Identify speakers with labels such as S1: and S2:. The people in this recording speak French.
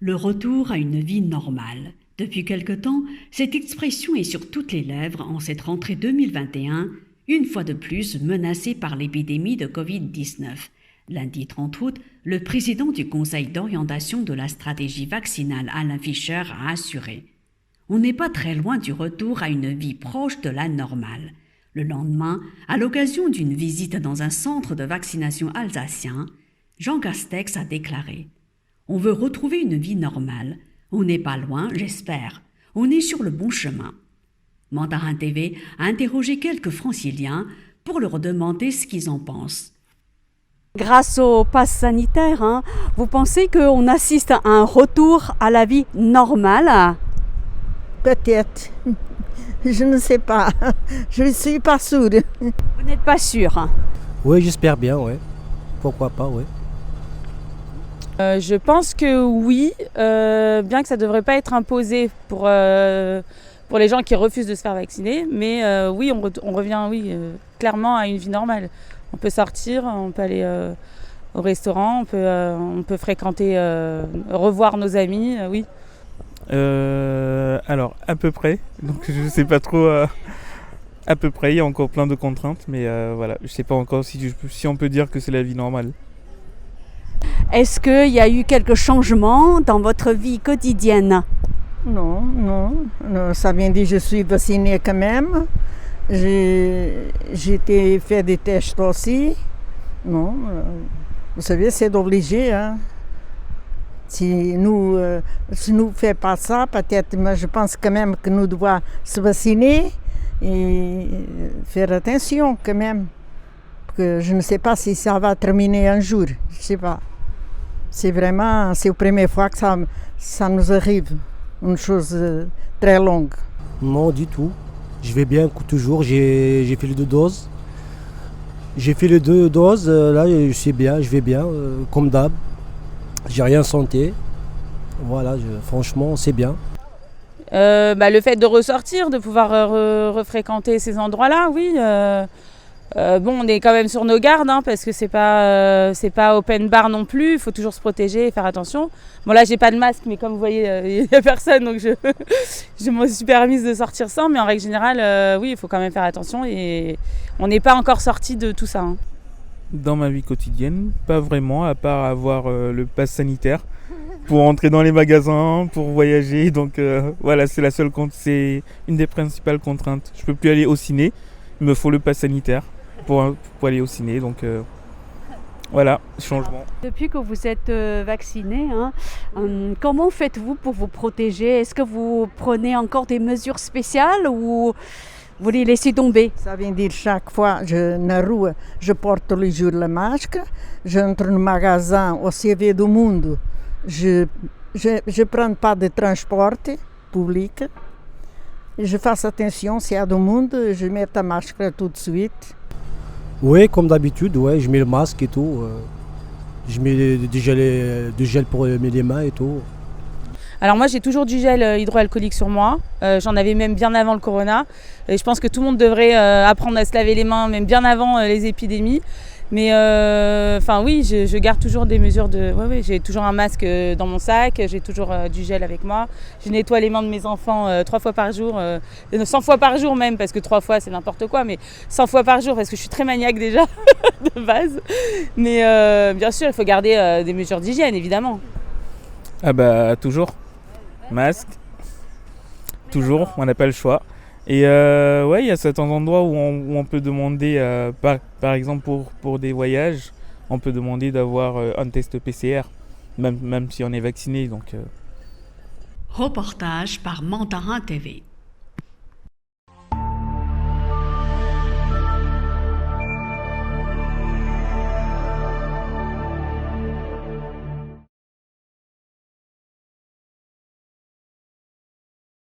S1: Le retour à une vie normale. Depuis quelque temps, cette expression est sur toutes les lèvres en cette rentrée 2021, une fois de plus menacée par l'épidémie de Covid-19. Lundi 30 août, le président du Conseil d'orientation de la stratégie vaccinale Alain Fischer a assuré « On n'est pas très loin du retour à une vie proche de la normale ». Le lendemain, à l'occasion d'une visite dans un centre de vaccination alsacien, Jean Castex a déclaré « On veut retrouver une vie normale. On n'est pas loin, j'espère. On est sur le bon chemin. » Mandarin TV a interrogé quelques franciliens pour leur demander ce qu'ils en pensent.
S2: Grâce au pass sanitaire, vous pensez qu'on assiste à un retour à la vie normale?
S3: Peut-être. Je ne sais pas. Je ne suis pas sûre.
S2: Vous n'êtes pas sûr?
S4: Oui, j'espère bien, ouais. Pourquoi pas, ouais.
S5: Je pense que oui, bien que ça ne devrait pas être imposé pour les gens qui refusent de se faire vacciner. Mais oui, on revient clairement à une vie normale. On peut sortir, on peut aller au restaurant, on peut fréquenter, revoir nos amis, oui.
S6: Alors, à peu près. Donc, je ne sais pas trop. À peu près, il y a encore plein de contraintes. Mais voilà, je ne sais pas encore si on peut dire que c'est la vie normale.
S2: Est-ce qu'il y a eu quelques changements dans votre vie quotidienne?
S3: Non, ça vient dire que je suis vaccinée quand même. J'ai été fait des tests aussi. Non, vous savez, c'est obligé. Hein. Si nous ne fait pas ça, peut-être, mais je pense quand même que nous devons se vacciner et faire attention quand même. Parce que je ne sais pas si ça va terminer un jour. Je ne sais pas. C'est la première fois que ça nous arrive, une chose très longue.
S4: Non, du tout. Je vais bien toujours, j'ai fait les 2 doses. J'ai fait les 2 doses, là je suis bien, je vais bien, comme d'hab. J'ai rien senti. Voilà, franchement, c'est bien.
S5: Le fait de ressortir, de pouvoir refréquenter ces endroits-là, oui. On est quand même sur nos gardes, parce que c'est pas open bar non plus. Il faut toujours se protéger et faire attention. Bon, là, j'ai pas de masque, mais comme vous voyez, il n'y a personne, donc je me suis permise de sortir sans. Mais en règle générale, oui, il faut quand même faire attention et on n'est pas encore sorti de tout ça.
S6: Dans ma vie quotidienne, pas vraiment, à part avoir le pass sanitaire pour entrer dans les magasins, pour voyager. Donc voilà, c'est une des principales contraintes. Je peux plus aller au ciné, il me faut le pass sanitaire pour aller au ciné. Donc voilà, changement.
S2: Depuis que vous êtes vacciné, comment faites-vous pour vous protéger? Est-ce que vous prenez encore des mesures spéciales ou vous les laissez tomber?
S3: Ça veut dire chaque fois na rua, je porte tous les jours le masque. J'entre no magasin au CV do mundo, je prends pas de transport public. Je fais attention s'il y a du monde, je mets la masque tout de suite.
S4: Oui, comme d'habitude, ouais, je mets le masque et tout. Je mets du gel pour les mains et tout.
S5: Alors moi j'ai toujours du gel hydroalcoolique sur moi, j'en avais même bien avant le corona. Et je pense que tout le monde devrait apprendre à se laver les mains même bien avant les épidémies. Mais oui, je garde toujours des mesures de... Oui, j'ai toujours un masque dans mon sac, j'ai toujours du gel avec moi. Je nettoie les mains de mes enfants 3 fois par jour, 100 fois par jour même, parce que 3 fois c'est n'importe quoi, mais 100 fois par jour parce que je suis très maniaque déjà de base. Mais bien sûr, il faut garder des mesures d'hygiène évidemment.
S6: Ah bah toujours. Masque, toujours, on n'a pas le choix. Et il y a certains endroits où on peut demander, par exemple pour des voyages, on peut demander d'avoir un test PCR, même si on est vacciné. Donc,
S1: Reportage par Mandarin TV.